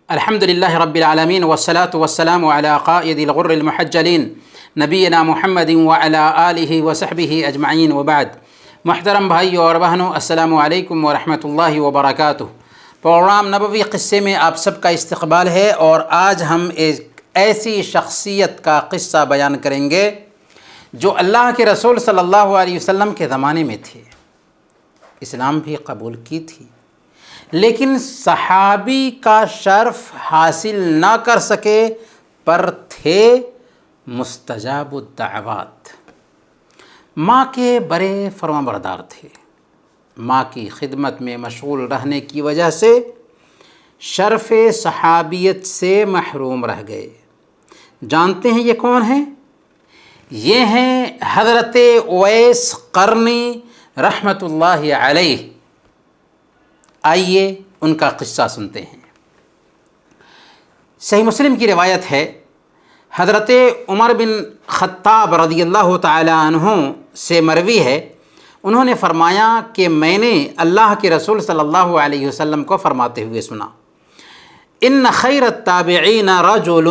الحمد للہ رب العالمین والصلاة والسلام علی قائد الغر المحجلین نبینا محمد وعلی آلہ وصحبہ اجمعین وبعد۔ محترم بھائیو اور بہنوں، السلام علیکم ورحمۃ اللہ وبرکاتہ۔ پروگرام نبوی قصے میں آپ سب کا استقبال ہے، اور آج ہم ایک ایسی شخصیت کا قصہ بیان کریں گے جو اللہ کے رسول صلی اللہ علیہ وسلم کے زمانے میں تھے، اسلام بھی قبول کی تھی، لیکن صحابی کا شرف حاصل نہ کر سکے، پر تھے مستجاب الدعوات۔ ماں کے بڑے فرمانبردار تھے، ماں کی خدمت میں مشغول رہنے کی وجہ سے شرف صحابیت سے محروم رہ گئے۔ جانتے ہیں یہ کون ہیں؟ یہ ہیں حضرت اویس قرنی رحمۃ اللہ علیہ۔ آئیے ان کا قصہ سنتے ہیں۔ صحیح مسلم کی روایت ہے، حضرت عمر بن خطاب رضی اللہ تعالی عنہ سے مروی ہے، انہوں نے فرمایا کہ میں نے اللہ کے رسول صلی اللہ علیہ وسلم کو فرماتے ہوئے سنا، ان خیر التابعین رجل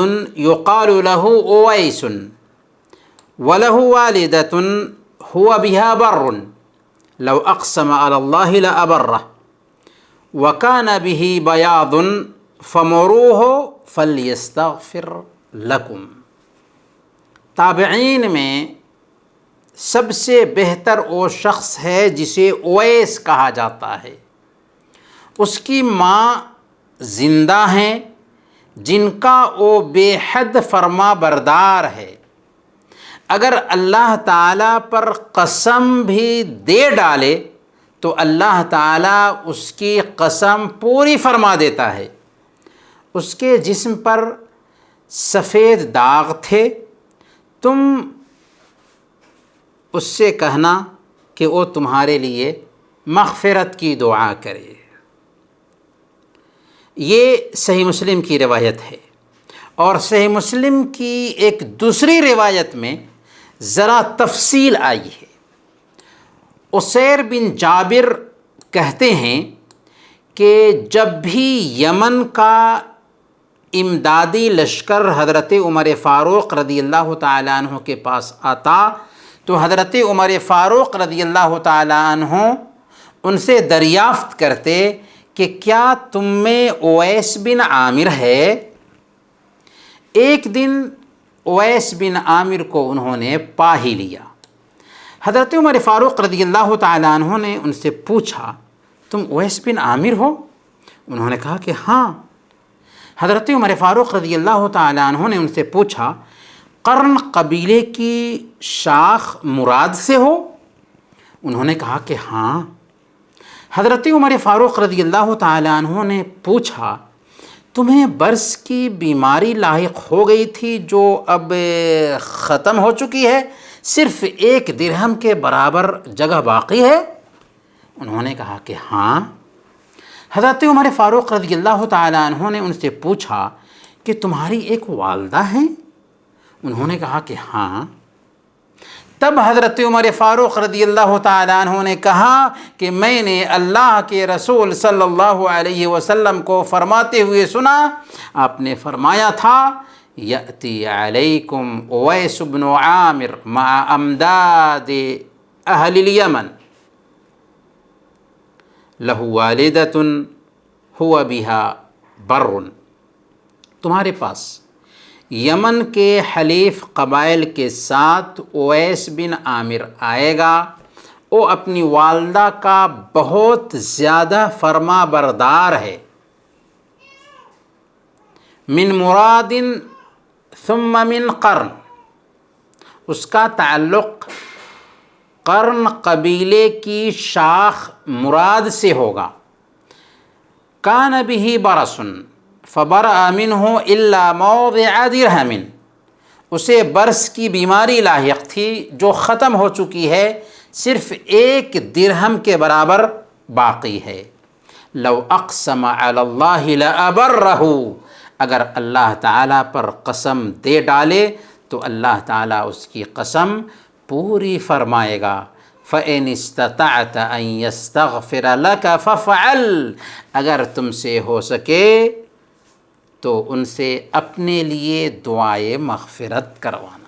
یقال له اویس وله والدۃ هو بها بر لو اقسم علی اللہ لأبرہ وَكَانَ بِهِ بَيَاضٌ فَمُرُوهُ فَلْيَسْتَغْفِرْ لَكُمْ۔ تابعین میں سب سے بہتر وہ شخص ہے جسے اویس کہا جاتا ہے۔ اس کی ماں زندہ ہیں، جن کا وہ بے حد فرما بردار ہے۔ اگر اللہ تعالیٰ پر قسم بھی دے ڈالے تو اللہ تعالیٰ اس کی قسم پوری فرما دیتا ہے۔ اس کے جسم پر سفید داغ تھے، تم اس سے کہنا کہ وہ تمہارے لیے مغفرت کی دعا کرے۔ یہ صحیح مسلم کی روایت ہے، اور صحیح مسلم کی ایک دوسری روایت میں ذرا تفصیل آئی ہے۔ عسیر بن جابر کہتے ہیں کہ جب بھی یمن کا امدادی لشکر حضرت عمر فاروق رضی اللہ تعالیٰ عنہ کے پاس آتا تو حضرت عمر فاروق رضی اللہ تعالیٰ عنہ ان سے دریافت کرتے کہ کیا تم میں اویس بن عامر ہے؟ ایک دن اویس بن عامر کو انہوں نے پا ہی لیا۔ حضرت عمر فاروق رضی اللہ تعالیٰ عنہ نے ان سے پوچھا، تم اویس بن عامر ہو؟ انہوں نے کہا کہ ہاں۔ حضرت عمر فاروق رضی اللہ تعالیٰ عنہ نے ان سے پوچھا، قرن قبیلے کی شاخ مراد سے ہو؟ انہوں نے کہا کہ ہاں۔ حضرت عمر فاروق رضی اللہ تعالیٰ عنہ نے پوچھا، تمہیں برص کی بیماری لاحق ہو گئی تھی جو اب ختم ہو چکی ہے، صرف 1 درہم کے برابر جگہ باقی ہے؟ انہوں نے کہا کہ ہاں۔ حضرت عمر فاروق رضی اللہ تعالیٰ عنہ نے ان سے پوچھا کہ تمہاری ایک والدہ ہیں؟ انہوں نے کہا کہ ہاں۔ تب حضرت عمر فاروق رضی اللہ تعالیٰ عنہ نے کہا کہ میں نے اللہ کے رسول صلی اللہ علیہ وسلم کو فرماتے ہوئے سنا، آپ نے فرمایا تھا، یأتی علیکم اویس بن عامر مع امداد اہل الیمن لہ والدۃ ہو بہا بر۔ تمہارے پاس یمن کے حلیف قبائل کے ساتھ اویس بن عامر آئے گا، وہ اپنی والدہ کا بہت زیادہ فرما بردار ہے۔ من مراد ثم من قرن، اس کا تعلق قرن قبیلے کی شاخ مراد سے ہوگا۔ کان بہ برص فبرأ منہ الا موضع درہم، اسے برص کی بیماری لاحق تھی جو ختم ہو چکی ہے، صرف 1 درہم کے برابر باقی ہے۔ لو اقسم علی اللہ لأبرہ، اگر اللہ تعالیٰ پر قسم دے ڈالے تو اللہ تعالیٰ اس کی قسم پوری فرمائے گا۔ فَإِنِ اسْتَطَعْتَ أَن يَسْتَغْفِرَ لَكَ فَافْعَلْ، اگر تم سے ہو سکے تو ان سے اپنے لیے دعائے مغفرت کروانا۔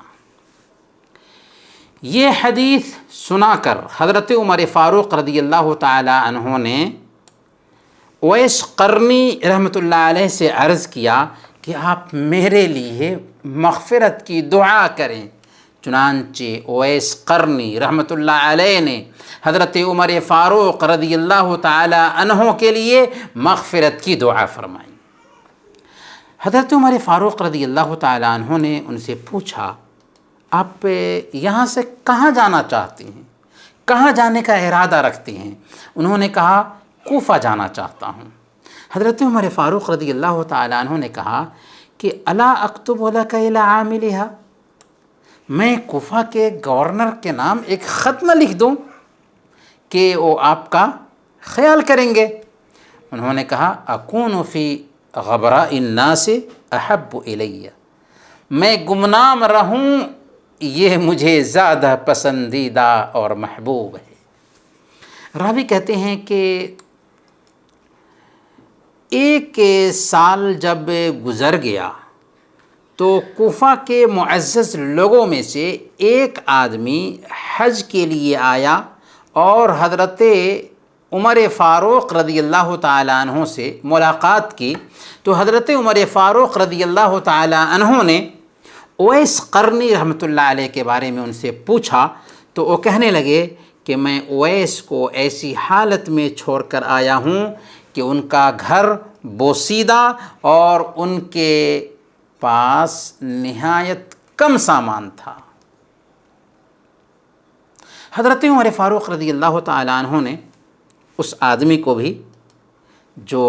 یہ حدیث سنا کر حضرت عمر فاروق رضی اللہ تعالی عنہ نے اویس قرنی رحمۃ اللہ علیہ سے عرض کیا کہ آپ میرے لیے مغفرت کی دعا کریں۔ چنانچہ اویس قرنی رحمۃ اللہ علیہ نے حضرت عمر فاروق رضی اللہ تعالی عنہ کے لیے مغفرت کی دعا فرمائی۔ حضرت عمر فاروق رضی اللہ تعالی عنہ نے ان سے پوچھا، آپ یہاں سے کہاں جانا چاہتے ہیں، کہاں جانے کا ارادہ رکھتے ہیں؟ انہوں نے کہا کوفہ جانا چاہتا ہوں۔ حضرت عمر فاروق رضی اللہ تعالی عنہ نے کہا کہ الا اکتب لک الی عاملھا، میں کوفہ کے گورنر کے نام ایک خط نہ لکھ دوں کہ وہ آپ کا خیال کریں گے؟ انہوں نے کہا اکون فی غبراء الناس احب الی، میں گمنام رہوں یہ مجھے زیادہ پسندیدہ اور محبوب ہے۔ راوی کہتے ہیں کہ ایک سال جب گزر گیا تو کوفہ کے معزز لوگوں میں سے ایک آدمی حج کے لیے آیا اور حضرت عمر فاروق رضی اللہ تعالی عنہ سے ملاقات کی۔ تو حضرت عمر فاروق رضی اللہ تعالی عنہ نے اویس قرنی رحمۃ اللہ علیہ کے بارے میں ان سے پوچھا، تو وہ کہنے لگے کہ میں اویس کو ایسی حالت میں چھوڑ کر آیا ہوں کہ ان کا گھر بوسیدہ اور ان کے پاس نہایت کم سامان تھا۔ حضرت عمر فاروق رضی اللہ تعالی عنہ نے اس آدمی کو بھی جو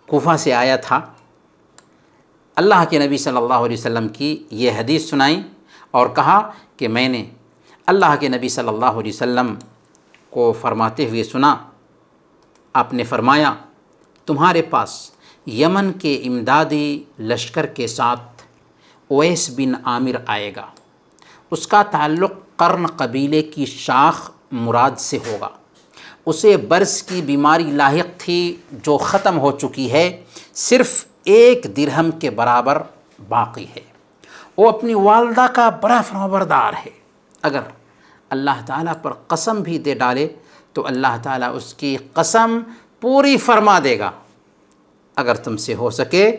کوفہ سے آیا تھا اللہ کے نبی صلی اللہ علیہ وسلم کی یہ حدیث سنائی اور کہا کہ میں نے اللہ کے نبی صلی اللہ علیہ وسلم کو فرماتے ہوئے سنا، آپ نے فرمایا تمہارے پاس یمن کے امدادی لشکر کے ساتھ اویس بن عامر آئے گا، اس کا تعلق قرن قبیلے کی شاخ مراد سے ہوگا، اسے برص کی بیماری لاحق تھی جو ختم ہو چکی ہے، صرف 1 درہم کے برابر باقی ہے، وہ اپنی والدہ کا بڑا فرمانبردار ہے، اگر اللہ تعالیٰ پر قسم بھی دے ڈالے تو اللہ تعالیٰ اس کی قسم پوری فرما دے گا، اگر تم سے ہو سکے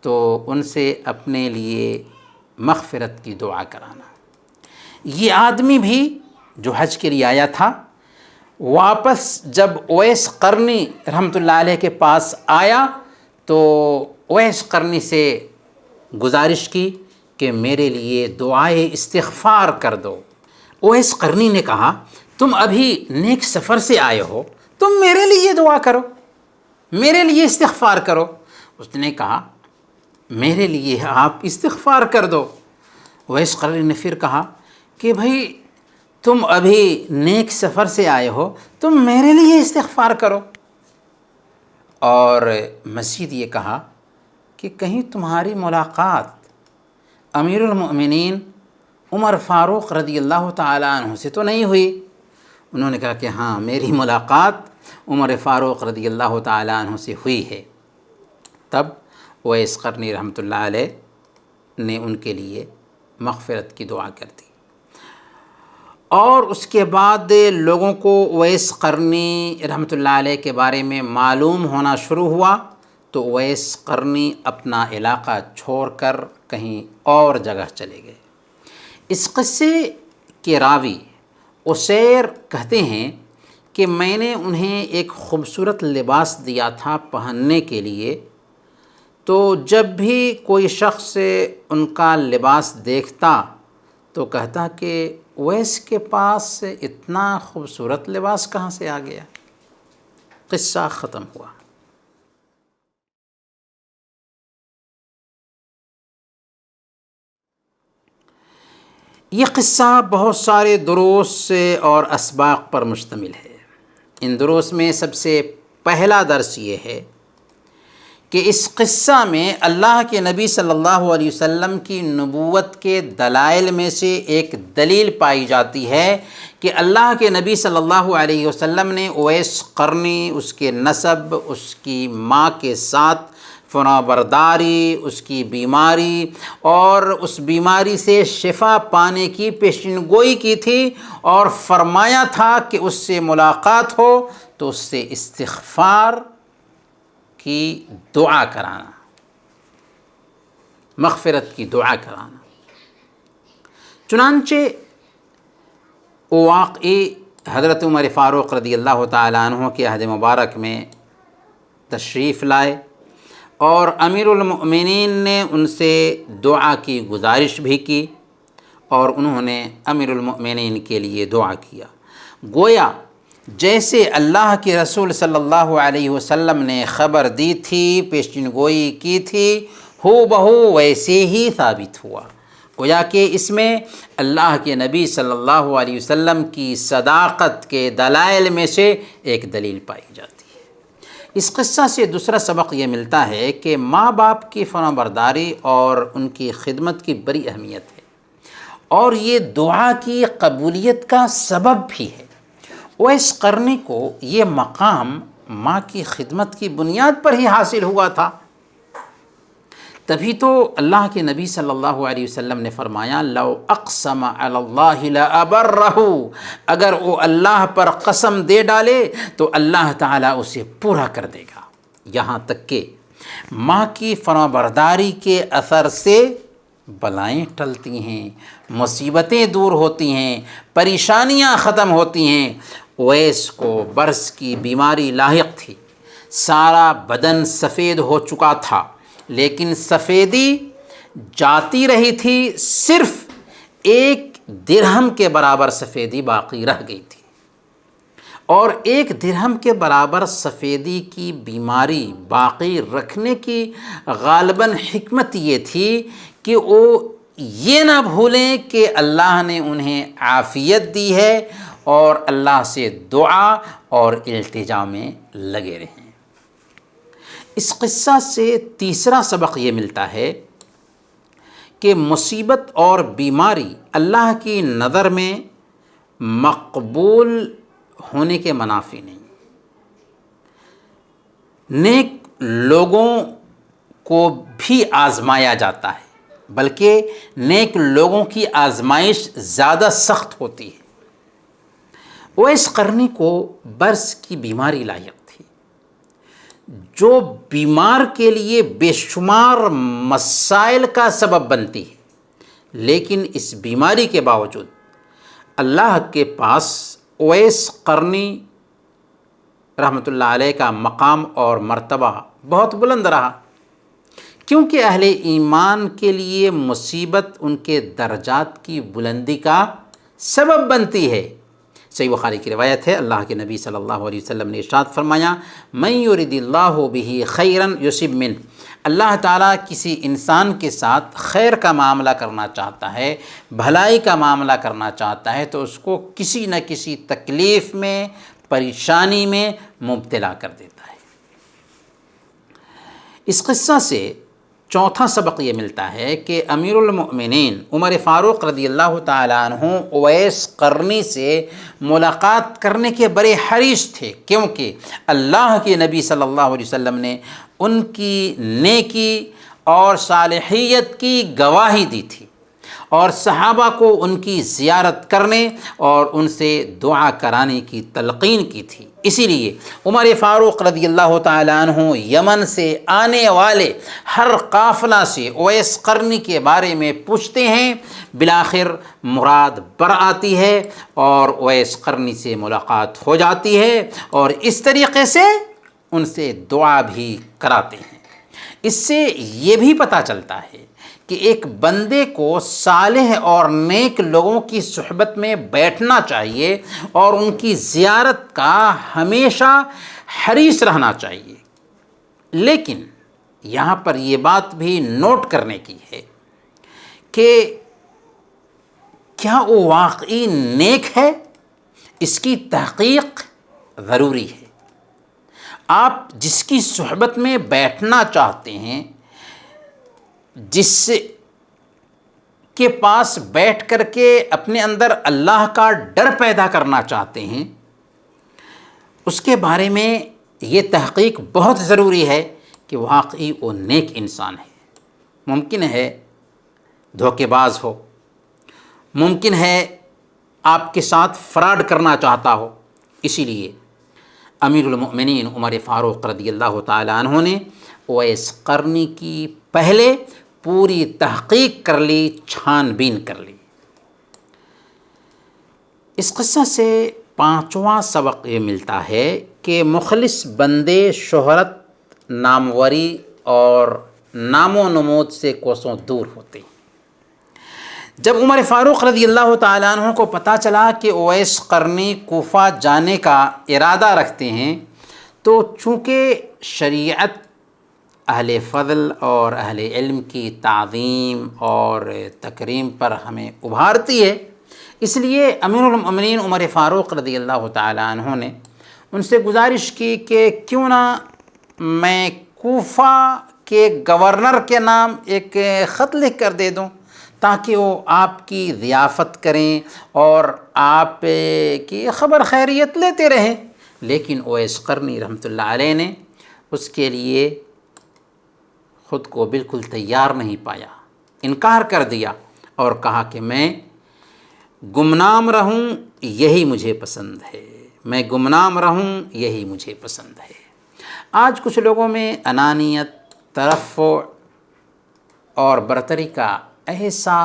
تو ان سے اپنے لیے مغفرت کی دعا کرانا۔ یہ آدمی بھی جو حج کے لیے آیا تھا واپس جب اویس قرنی رحمۃ اللہ علیہ کے پاس آیا تو اویس قرنی سے گزارش کی کہ میرے لیے دعائے استغفار کر دو۔ اویس قرنی نے کہا تم ابھی نیک سفر سے آئے ہو، تم میرے لیے دعا کرو، میرے لیے استغفار کرو۔ اس نے کہا میرے لیے آپ استغفار کر دو۔ اویس قرنی نے پھر کہا کہ بھائی تم ابھی نیک سفر سے آئے ہو، تم میرے لیے استغفار کرو، اور مزید یہ کہا کہ کہیں تمہاری ملاقات امیر المؤمنین عمر فاروق رضی اللہ تعالی عنہ سے تو نہیں ہوئی؟ انہوں نے کہا کہ ہاں میری ملاقات عمر فاروق رضی اللہ تعالی عنہ سے ہوئی ہے۔ تب اویس قرنی رحمۃ اللہ علیہ نے ان کے لیے مغفرت کی دعا کر دی، اور اس کے بعد لوگوں کو اویس قرنی رحمۃ اللہ علیہ کے بارے میں معلوم ہونا شروع ہوا تو اویس قرنی اپنا علاقہ چھوڑ کر کہیں اور جگہ چلے گئے۔ اس قصے کے راوی اسیر کہتے ہیں کہ میں نے انہیں ایک خوبصورت لباس دیا تھا پہننے کے لیے، تو جب بھی کوئی شخص ان کا لباس دیکھتا تو کہتا کہ اویس کے پاس اتنا خوبصورت لباس کہاں سے آ گیا؟ قصہ ختم ہوا۔ یہ قصہ بہت سارے دروس اور اسباق پر مشتمل ہے۔ ان دروس میں سب سے پہلا درس یہ ہے کہ اس قصہ میں اللہ کے نبی صلی اللہ علیہ وسلم کی نبوت کے دلائل میں سے ایک دلیل پائی جاتی ہے کہ اللہ کے نبی صلی اللہ علیہ وسلم نے اویس قرنی، اس کے نسب، اس کی ماں کے ساتھ فرما برداری، اس کی بیماری اور اس بیماری سے شفا پانے کی پیشین گوئی کی تھی، اور فرمایا تھا کہ اس سے ملاقات ہو تو اس سے استغفار کی دعا کرانا، مغفرت کی دعا کرانا۔ چنانچہ واقعی حضرت عمر فاروق رضی اللہ تعالیٰ عنہ کے عہد مبارک میں تشریف لائے، اور امیر المؤمنین نے ان سے دعا کی گزارش بھی کی، اور انہوں نے امیر المؤمنین کے لیے دعا کیا۔ گویا جیسے اللہ کے رسول صلی اللہ علیہ وسلم نے خبر دی تھی، پیشین گوئی کی تھی، ہو بہو ویسے ہی ثابت ہوا۔ گویا کہ اس میں اللہ کے نبی صلی اللہ علیہ وسلم کی صداقت کے دلائل میں سے ایک دلیل پائی جاتی ہے۔ اس قصہ سے دوسرا سبق یہ ملتا ہے کہ ماں باپ کی فرما برداری اور ان کی خدمت کی بڑی اہمیت ہے، اور یہ دعا کی قبولیت کا سبب بھی ہے۔ اویس قرنی کو یہ مقام ماں کی خدمت کی بنیاد پر ہی حاصل ہوا تھا، تبھی تو اللہ کے نبی صلی اللہ علیہ وسلم نے فرمایا لو اقسم علی اللہ لابرہ، اگر وہ اللہ پر قسم دے ڈالے تو اللہ تعالیٰ اسے پورا کر دے گا۔ یہاں تک کہ ماں کی فرما برداری کے اثر سے بلائیں ٹلتی ہیں، مصیبتیں دور ہوتی ہیں، پریشانیاں ختم ہوتی ہیں۔ اویس کو برص کی بیماری لاحق تھی، سارا بدن سفید ہو چکا تھا، لیکن سفیدی جاتی رہی تھی، صرف 1 درہم کے برابر سفیدی باقی رہ گئی تھی، اور 1 درہم کے برابر سفیدی کی بیماری باقی رکھنے کی غالباً حکمت یہ تھی کہ وہ یہ نہ بھولیں کہ اللہ نے انہیں عافیت دی ہے، اور اللہ سے دعا اور التجا میں لگے رہیں۔ اس قصہ سے تیسرا سبق یہ ملتا ہے کہ مصیبت اور بیماری اللہ کی نظر میں مقبول ہونے کے منافی نہیں۔ نیک لوگوں کو بھی آزمایا جاتا ہے، بلکہ نیک لوگوں کی آزمائش زیادہ سخت ہوتی ہے۔ اویس قرنی کو برص کی بیماری لاحق تھی، جو بیمار کے لیے بے شمار مسائل کا سبب بنتی ہے، لیکن اس بیماری کے باوجود اللہ کے پاس اویس قرنی رحمۃ اللہ علیہ کا مقام اور مرتبہ بہت بلند رہا، کیونکہ اہل ایمان کے لیے مصیبت ان کے درجات کی بلندی کا سبب بنتی ہے۔ صحیح بخاری کی روایت ہے، اللہ کے نبی صلی اللہ علیہ وسلم نے ارشاد فرمایا من یرد اللہ بہ خیرا یصب منہ، اللہ تعالیٰ کسی انسان کے ساتھ خیر کا معاملہ کرنا چاہتا ہے، بھلائی کا معاملہ کرنا چاہتا ہے، تو اس کو کسی نہ کسی تکلیف میں، پریشانی میں مبتلا کر دیتا ہے۔ اس قصہ سے چوتھا سبق یہ ملتا ہے کہ امیر المؤمنین عمر فاروق رضی اللہ تعالیٰ عنہ اویس قرنی سے ملاقات کرنے کے بڑے حریص تھے، کیونکہ اللہ کے نبی صلی اللہ علیہ وسلم نے ان کی نیکی اور صالحیت کی گواہی دی تھی، اور صحابہ کو ان کی زیارت کرنے اور ان سے دعا کرانے کی تلقین کی تھی۔ اسی لیے عمر فاروق رضی اللہ تعالیٰ عنہ یمن سے آنے والے ہر قافلہ سے اویس قرنی کے بارے میں پوچھتے ہیں، بالآخر مراد بر آتی ہے اور اویس قرنی سے ملاقات ہو جاتی ہے، اور اس طریقے سے ان سے دعا بھی کراتے ہیں۔ اس سے یہ بھی پتہ چلتا ہے کہ ایک بندے کو صالح اور نیک لوگوں کی صحبت میں بیٹھنا چاہیے اور ان کی زیارت کا ہمیشہ حریص رہنا چاہیے، لیکن یہاں پر یہ بات بھی نوٹ کرنے کی ہے کہ کیا وہ واقعی نیک ہے، اس کی تحقیق ضروری ہے۔ آپ جس کی صحبت میں بیٹھنا چاہتے ہیں، جس کے پاس بیٹھ کر کے اپنے اندر اللہ کا ڈر پیدا کرنا چاہتے ہیں، اس کے بارے میں یہ تحقیق بہت ضروری ہے کہ واقعی وہ نیک انسان ہے۔ ممکن ہے دھوکے باز ہو، ممکن ہے آپ کے ساتھ فراڈ کرنا چاہتا ہو، اسی لیے امیر المؤمنین عمر فاروق رضی اللہ تعالیٰ عنہ نے اویس قرنی کی پہلے پوری تحقیق کر لی، چھان بین کر لی۔ اس قصہ سے پانچواں سبق یہ ملتا ہے کہ مخلص بندے شہرت، ناموری اور نام و نمود سے کوسوں دور ہوتے ہیں۔ جب عمر فاروق رضی اللہ تعالیٰ عنہ کو پتہ چلا کہ اویس قرنی کوفہ جانے کا ارادہ رکھتے ہیں، تو چونکہ شریعت اہل فضل اور اہل علم کی تعظیم اور تکریم پر ہمیں ابھارتی ہے، اس لیے امیر المؤمنین عمر فاروق رضی اللہ تعالیٰ عنہ نے ان سے گزارش کی کہ کیوں نہ میں کوفہ کے گورنر کے نام ایک خط لکھ کر دے دوں، تاکہ وہ آپ کی ضیافت کریں اور آپ کی خبر خیریت لیتے رہیں۔ لیکن اویس قرنی رحمۃ اللہ علیہ نے اس کے لیے خود کو بالکل تیار نہیں پایا، انکار کر دیا اور کہا کہ میں گمنام رہوں یہی مجھے پسند ہے، میں گمنام رہوں یہی مجھے پسند ہے۔ آج کچھ لوگوں میں انانیت، ترفع اور برتری کا ایسا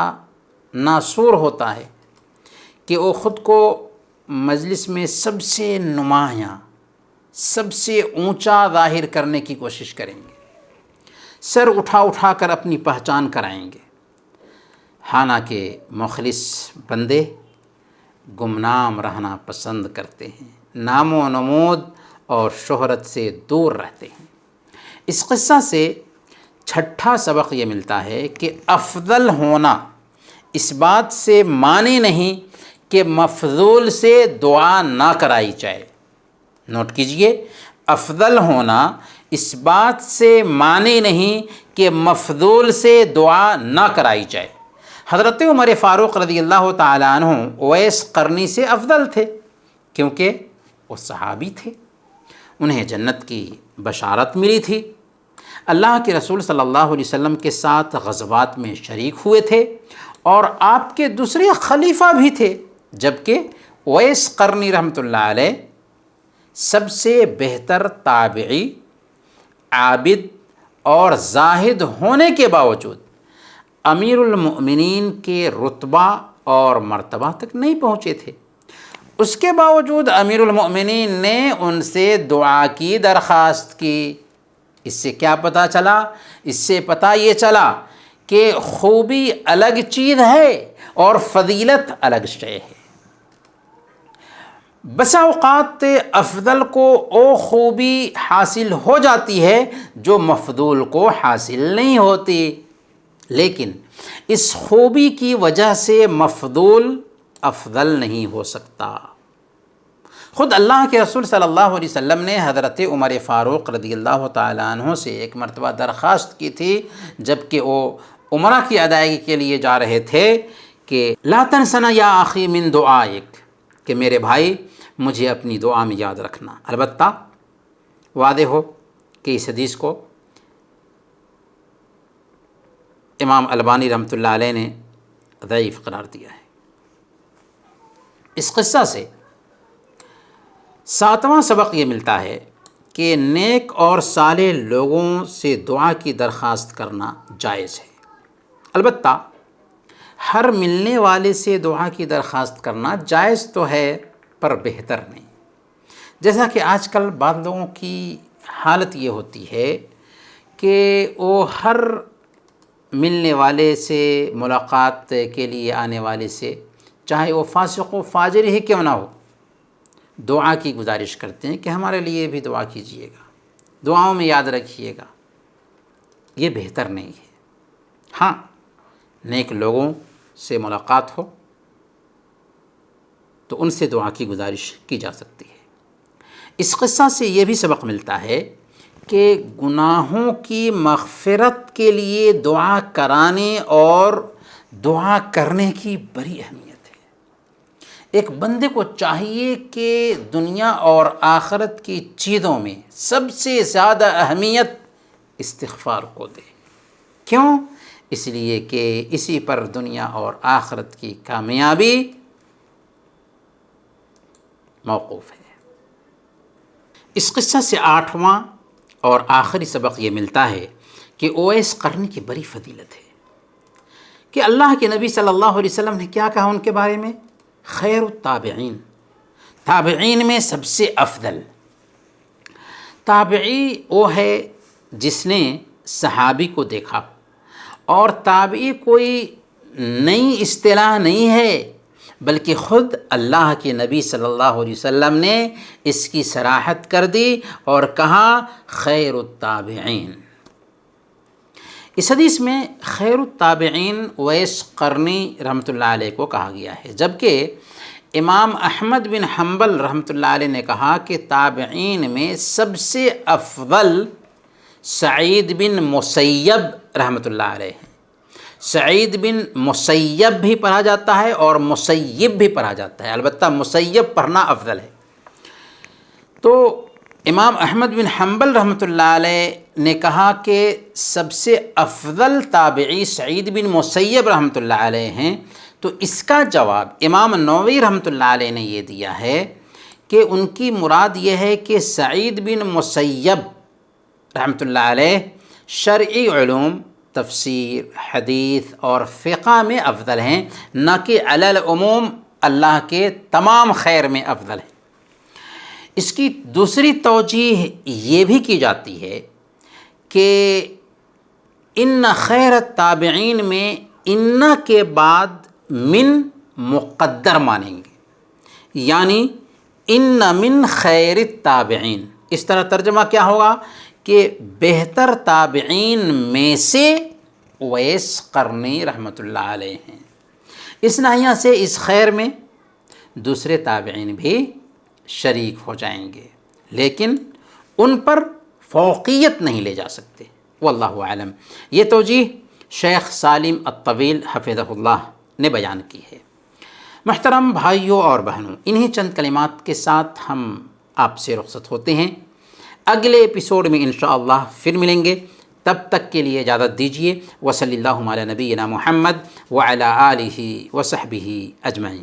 ناسور ہوتا ہے کہ وہ خود کو مجلس میں سب سے نمایاں، سب سے اونچا ظاہر کرنے کی کوشش کریں گے، سر اٹھا اٹھا کر اپنی پہچان کرائیں گے، حالانکہ مخلص بندے گمنام رہنا پسند کرتے ہیں، نام و نمود اور شہرت سے دور رہتے ہیں۔ اس قصہ سے چھٹا سبق یہ ملتا ہے کہ افضل ہونا اس بات سے معنی نہیں کہ مفضول سے دعا نہ کرائی جائے۔ نوٹ کیجئے، افضل ہونا اس بات سے معنی نہیں کہ مفضول سے دعا نہ کرائی جائے۔ حضرت عمر فاروق رضی اللہ تعالیٰ عنہ اویس قرنی سے افضل تھے، کیونکہ وہ صحابی تھے، انہیں جنت کی بشارت ملی تھی، اللہ کے رسول صلی اللہ علیہ وسلم کے ساتھ غزوات میں شریک ہوئے تھے اور آپ کے دوسرے خلیفہ بھی تھے، جبکہ اویس قرنی رحمۃ اللہ علیہ سب سے بہتر تابعی، عابد اور زاہد ہونے کے باوجود امیر المؤمنین کے رتبہ اور مرتبہ تک نہیں پہنچے تھے۔ اس کے باوجود امیر المؤمنین نے ان سے دعا کی درخواست کی۔ اس سے کیا پتہ چلا؟ اس سے پتہ یہ چلا کہ خوبی الگ چیز ہے اور فضیلت الگ شے ہے۔ بسا اوقات افضل کو وہ خوبی حاصل ہو جاتی ہے جو مفضول کو حاصل نہیں ہوتی، لیکن اس خوبی کی وجہ سے مفضول افضل نہیں ہو سکتا۔ خود اللہ کے رسول صلی اللہ علیہ وسلم نے حضرت عمر فاروق رضی اللہ تعالیٰ عنہ سے ایک مرتبہ درخواست کی تھی، جب کہ وہ عمرہ کی ادائیگی کے لیے جا رہے تھے، کہ لا تنسنا یا اخی من دعائک، کہ میرے بھائی مجھے اپنی دعا میں یاد رکھنا۔ البتہ واضح ہو کہ اس حدیث کو امام البانی رحمۃ اللہ علیہ نے ضعیف قرار دیا ہے۔ اس قصہ سے ساتواں سبق یہ ملتا ہے کہ نیک اور صالح لوگوں سے دعا کی درخواست کرنا جائز ہے، البتہ ہر ملنے والے سے دعا کی درخواست کرنا جائز تو ہے پر بہتر نہیں۔ جیسا کہ آج کل بعض لوگوں کی حالت یہ ہوتی ہے کہ وہ ہر ملنے والے سے، ملاقات کے لیے آنے والے سے، چاہے وہ فاسق و فاجر ہی کیوں نہ ہو، دعا کی گزارش کرتے ہیں کہ ہمارے لیے بھی دعا کیجیے گا، دعاؤں میں یاد رکھیے گا۔ یہ بہتر نہیں ہے۔ ہاں، نیک لوگوں سے ملاقات ہو تو ان سے دعا کی گزارش کی جا سکتی ہے۔ اس قصہ سے یہ بھی سبق ملتا ہے کہ گناہوں کی مغفرت کے لیے دعا کرانے اور دعا کرنے کی بڑی اہمیت ہے۔ ایک بندے کو چاہیے کہ دنیا اور آخرت کی چیزوں میں سب سے زیادہ اہمیت استغفار کو دے۔ کیوں؟ اس لیے کہ اسی پر دنیا اور آخرت کی کامیابی موقوف ہے۔ اس قصہ سے 8واں اور آخری سبق یہ ملتا ہے کہ اویس قرنی کی بڑی فضیلت ہے کہ اللہ کے نبی صلی اللہ علیہ وسلم نے کیا کہا ان کے بارے میں؟ خیر التابعین، تابعین میں سب سے افضل۔ تابعی وہ ہے جس نے صحابی کو دیکھا، اور تابعی کوئی نئی اصطلاح نہیں ہے بلکہ خود اللہ کے نبی صلی اللہ علیہ وسلم نے اس کی صراحت کر دی اور کہا خیر التابعین۔ اس حدیث میں خیر التابعین اویس قرنی رحمۃ اللہ علیہ کو کہا گیا ہے، جبکہ امام احمد بن حنبل رحمۃ اللہ علیہ نے کہا کہ تابعین میں سب سے افضل سعید بن مسیب رحمۃ اللہ علیہ ہیں۔ سعید بن مسیب بھی پڑھا جاتا ہے اور مسیب بھی پڑھا جاتا ہے، البتہ مسیب پڑھنا افضل ہے۔ تو امام احمد بن حنبل رحمۃ اللہ علیہ نے کہا کہ سب سے افضل تابعی سعید بن مسیب رحمۃ اللہ علیہ ہیں، تو اس کا جواب امام نووی رحمۃ اللہ علیہ نے یہ دیا ہے کہ ان کی مراد یہ ہے کہ سعید بن مسیب رحمۃ اللہ علیہ شرعی علوم، تفسیر، حدیث اور فقہ میں افضل ہیں، نہ کہ علی العموم اللہ کے تمام خیر میں افضل ہیں۔ اس کی دوسری توجیہ یہ بھی کی جاتی ہے کہ ان خیر التابعین میں ان کے بعد من مقدر مانیں گے، یعنی ان من خیر التابعین۔ اس طرح ترجمہ کیا ہوگا کہ بہتر تابعین میں سے اویس قرنی رحمۃ اللہ علیہ ہیں۔ اس ناحیہ سے اس خیر میں دوسرے تابعین بھی شریک ہو جائیں گے، لیکن ان پر فوقیت نہیں لے جا سکتے۔ واللہ اعلم۔ یہ توجیہ شیخ سالم الطویل حفظہ اللہ نے بیان کی ہے۔ محترم بھائیوں اور بہنوں، انہی چند کلمات کے ساتھ ہم آپ سے رخصت ہوتے ہیں۔ اگلے ایپیسوڈ میں انشاءاللہ پھر ملیں گے، تب تک کے لیے اجازت دیجیے۔ وصلی اللہ علی نبینا محمد وعلی آلہ وصحبہ اجمعین۔